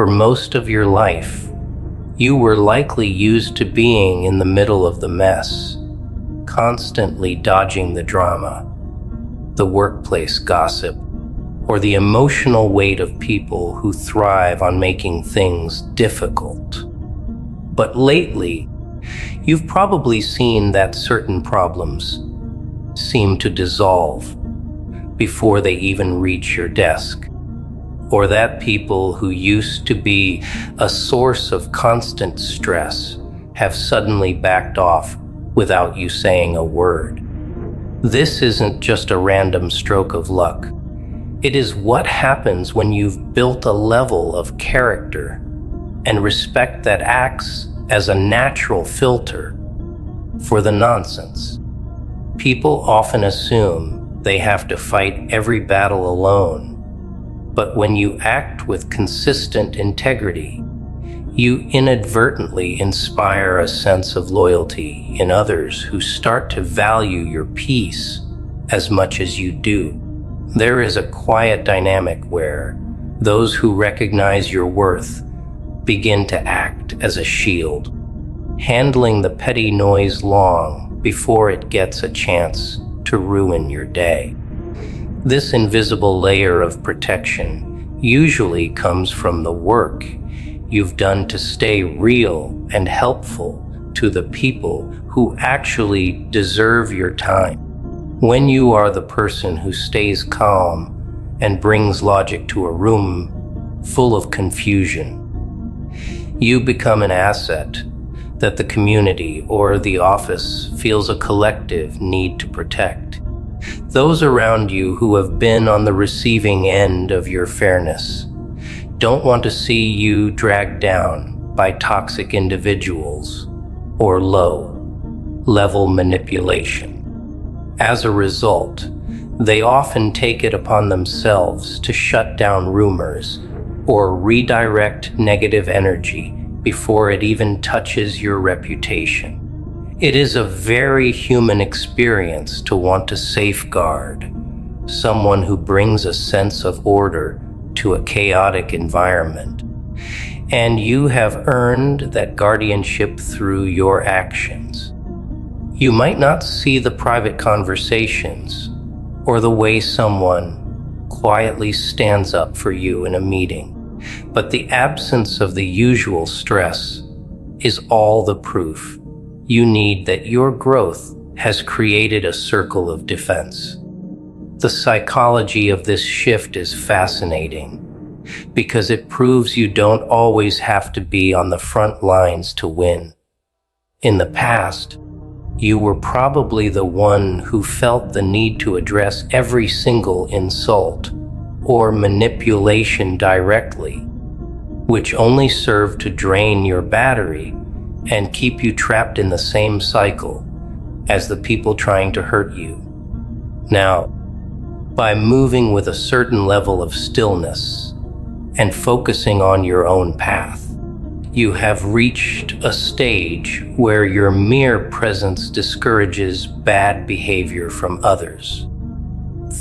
For most of your life, you were likely used to being in the middle of the mess, constantly dodging the drama, the workplace gossip, or the emotional weight of people who thrive on making things difficult. But lately, you've probably seen that certain problems seem to dissolve before they even reach your desk, or that people who used to be a source of constant stress have suddenly backed off without you saying a word. This isn't just a random stroke of luck. It is what happens when you've built a level of character and respect that acts as a natural filter for the nonsense. People often assume they have to fight every battle alone, but when you act with consistent integrity, you inadvertently inspire a sense of loyalty in others who start to value your peace as much as you do. There is a quiet dynamic where those who recognize your worth begin to act as a shield, handling the petty noise long before it gets a chance to ruin your day. This invisible layer of protection usually comes from the work you've done to stay real and helpful to the people who actually deserve your time. When you are the person who stays calm and brings logic to a room full of confusion, you become an asset that the community or the office feels a collective need to protect. Those around you who have been on the receiving end of your fairness don't want to see you dragged down by toxic individuals or low-level manipulation. As a result, they often take it upon themselves to shut down rumors or redirect negative energy before it even touches your reputation. It is a very human experience to want to safeguard someone who brings a sense of order to a chaotic environment, and you have earned that guardianship through your actions. You might not see the private conversations or the way someone quietly stands up for you in a meeting, but the absence of the usual stress is all the proof you need that your growth has created a circle of defense. The psychology of this shift is fascinating because it proves you don't always have to be on the front lines to win. In the past, you were probably the one who felt the need to address every single insult or manipulation directly, which only served to drain your battery and keep you trapped in the same cycle as the people trying to hurt you. Now, by moving with a certain level of stillness and focusing on your own path, you have reached a stage where your mere presence discourages bad behavior from others.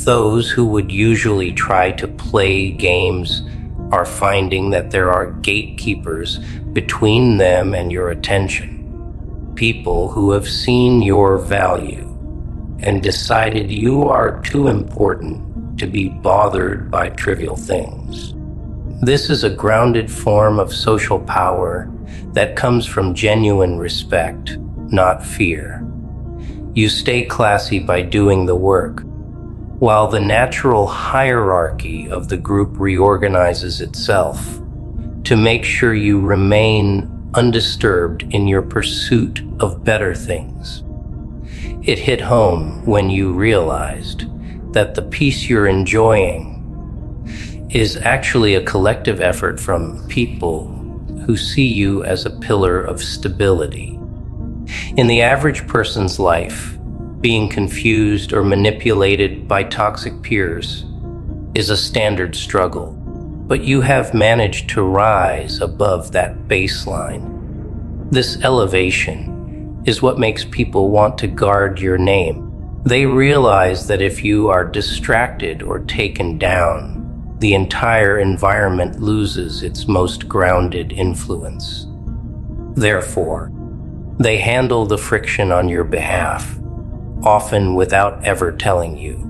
Those who would usually try to play games are finding that there are gatekeepers between them and your attention. People who have seen your value and decided you are too important to be bothered by trivial things. This is a grounded form of social power that comes from genuine respect, not fear. You stay classy by doing the work, while the natural hierarchy of the group reorganizes itself to make sure you remain undisturbed in your pursuit of better things. It hit home when you realized that the peace you're enjoying is actually a collective effort from people who see you as a pillar of stability. In the average person's life, being confused or manipulated by toxic peers is a standard struggle, but you have managed to rise above that baseline. This elevation is what makes people want to guard your name. They realize that if you are distracted or taken down, the entire environment loses its most grounded influence. Therefore, they handle the friction on your behalf, often without ever telling you.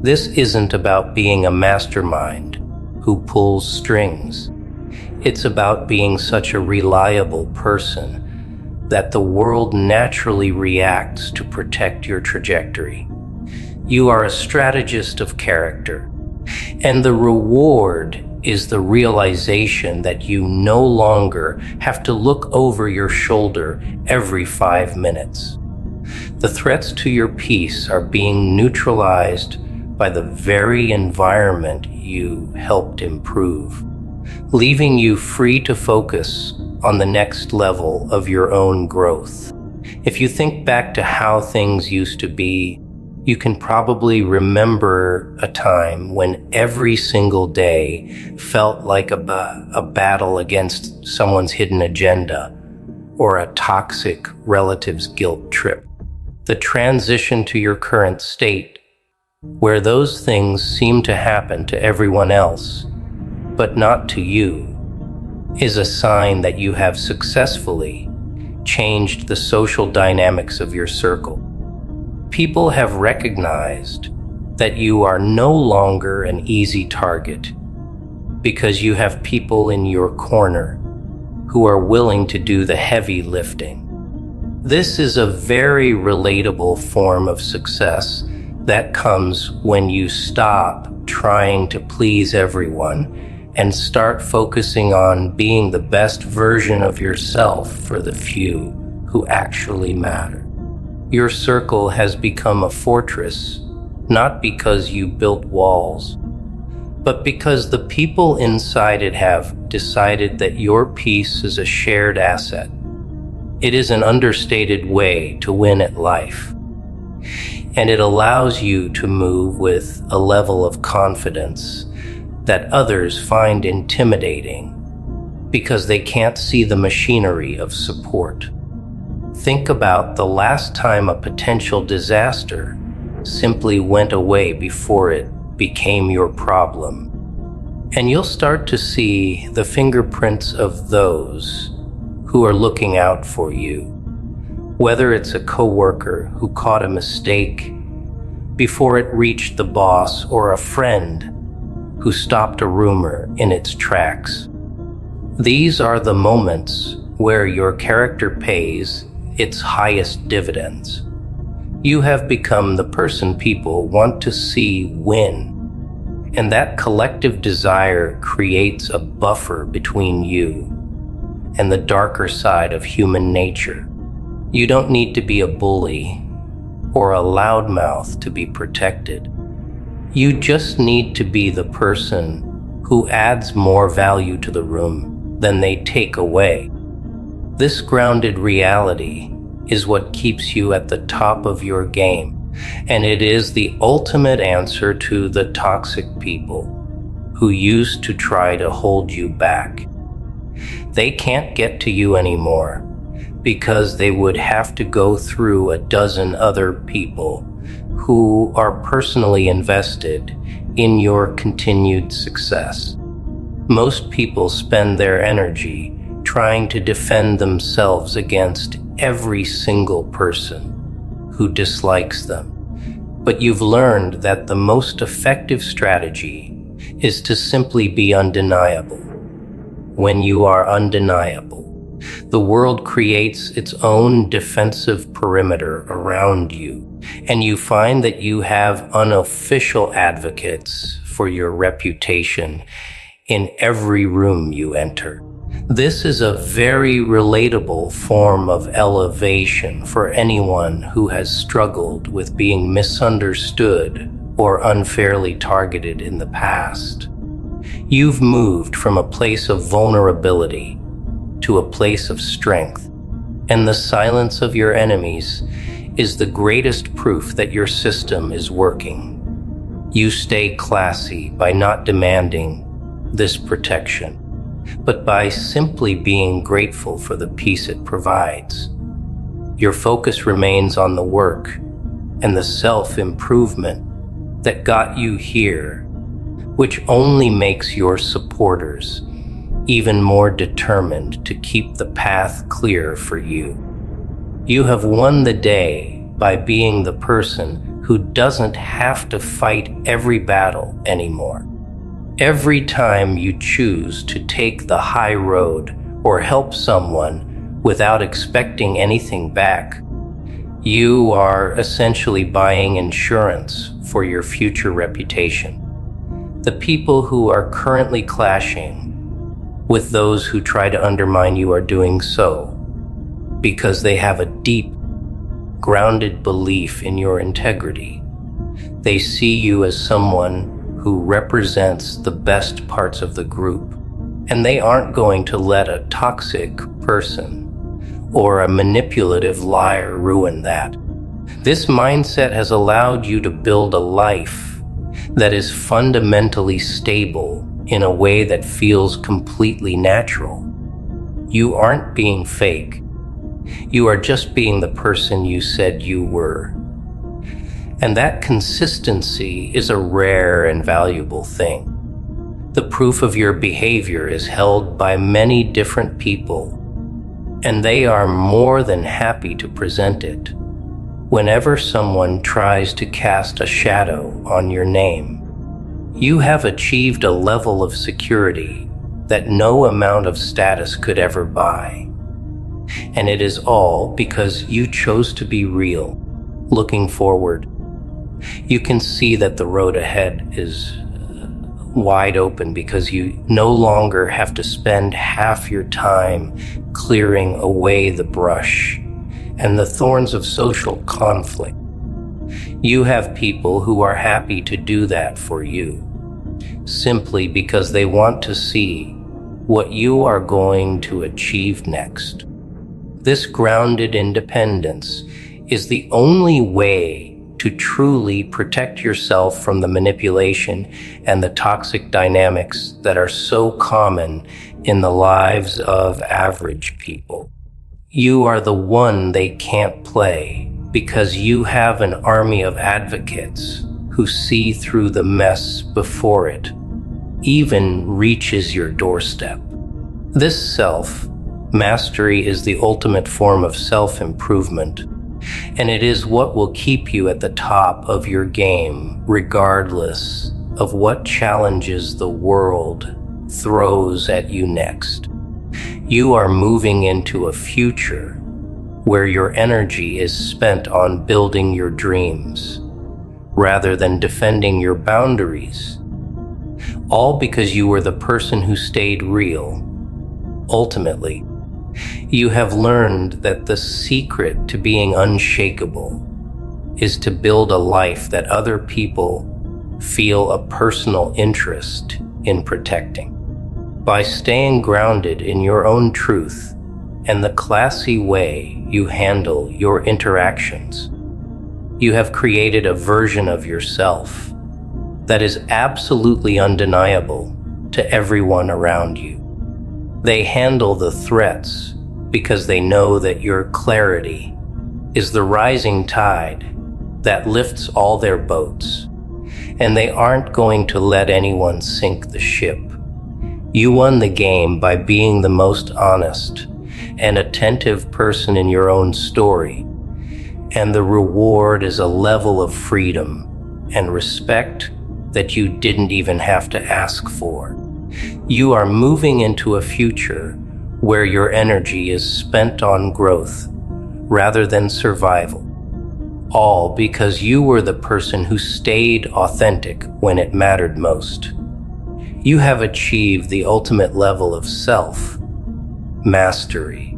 This isn't about being a mastermind who pulls strings. It's about being such a reliable person that the world naturally reacts to protect your trajectory. You are a strategist of character, and the reward is the realization that you no longer have to look over your shoulder every 5 minutes. The threats to your peace are being neutralized by the very environment you helped improve, leaving you free to focus on the next level of your own growth. If you think back to how things used to be, you can probably remember a time when every single day felt like a battle against someone's hidden agenda or a toxic relative's guilt trip. The transition to your current state, where those things seem to happen to everyone else, but not to you, is a sign that you have successfully changed the social dynamics of your circle. People have recognized that you are no longer an easy target because you have people in your corner who are willing to do the heavy lifting. This is a very relatable form of success that comes when you stop trying to please everyone and start focusing on being the best version of yourself for the few who actually matter. Your circle has become a fortress, not because you built walls, but because the people inside it have decided that your peace is a shared asset. It is an understated way to win at life, and it allows you to move with a level of confidence that others find intimidating because they can't see the machinery of support. Think about the last time a potential disaster simply went away before it became your problem, and you'll start to see the fingerprints of those who are looking out for you. Whether it's a coworker who caught a mistake before it reached the boss, or a friend who stopped a rumor in its tracks. These are the moments where your character pays its highest dividends. You have become the person people want to see win, and that collective desire creates a buffer between you and the darker side of human nature. You don't need to be a bully or a loudmouth to be protected. You just need to be the person who adds more value to the room than they take away. This grounded reality is what keeps you at the top of your game, and it is the ultimate answer to the toxic people who used to try to hold you back. They can't get to you anymore because they would have to go through a dozen other people who are personally invested in your continued success. Most people spend their energy trying to defend themselves against every single person who dislikes them. But you've learned that the most effective strategy is to simply be undeniable. When you are undeniable, the world creates its own defensive perimeter around you, and you find that you have unofficial advocates for your reputation in every room you enter. This is a very relatable form of elevation for anyone who has struggled with being misunderstood or unfairly targeted in the past. You've moved from a place of vulnerability to a place of strength, and the silence of your enemies is the greatest proof that your system is working. You stay classy by not demanding this protection, but by simply being grateful for the peace it provides. Your focus remains on the work and the self-improvement that got you here, which only makes your supporters even more determined to keep the path clear for you. You have won the day by being the person who doesn't have to fight every battle anymore. Every time you choose to take the high road or help someone without expecting anything back, you are essentially buying insurance for your future reputation. The people who are currently clashing with those who try to undermine you are doing so because they have a deep, grounded belief in your integrity. They see you as someone who represents the best parts of the group, and they aren't going to let a toxic person or a manipulative liar ruin that. This mindset has allowed you to build a life that is fundamentally stable in a way that feels completely natural. You aren't being fake. You are just being the person you said you were. And that consistency is a rare and valuable thing. The proof of your behavior is held by many different people, and they are more than happy to present it. Whenever someone tries to cast a shadow on your name, you have achieved a level of security that no amount of status could ever buy. And it is all because you chose to be real. Looking forward, you can see that the road ahead is wide open because you no longer have to spend half your time clearing away the brush and the thorns of social conflict. You have people who are happy to do that for you, simply because they want to see what you are going to achieve next. This grounded independence is the only way to truly protect yourself from the manipulation and the toxic dynamics that are so common in the lives of average people. You are the one they can't play because you have an army of advocates who see through the mess before it even reaches your doorstep. This self-mastery is the ultimate form of self-improvement, and it is what will keep you at the top of your game regardless of what challenges the world throws at you next. You are moving into a future where your energy is spent on building your dreams rather than defending your boundaries, all because you were the person who stayed real. Ultimately, you have learned that the secret to being unshakable is to build a life that other people feel a personal interest in protecting. By staying grounded in your own truth and the classy way you handle your interactions, you have created a version of yourself that is absolutely undeniable to everyone around you. They handle the threats because they know that your clarity is the rising tide that lifts all their boats, and they aren't going to let anyone sink the ship. You won the game by being the most honest and attentive person in your own story, and the reward is a level of freedom and respect that you didn't even have to ask for. You are moving into a future where your energy is spent on growth rather than survival, all because you were the person who stayed authentic when it mattered most. You have achieved the ultimate level of self-mastery,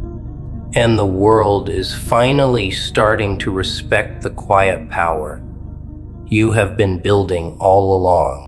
and the world is finally starting to respect the quiet power you have been building all along.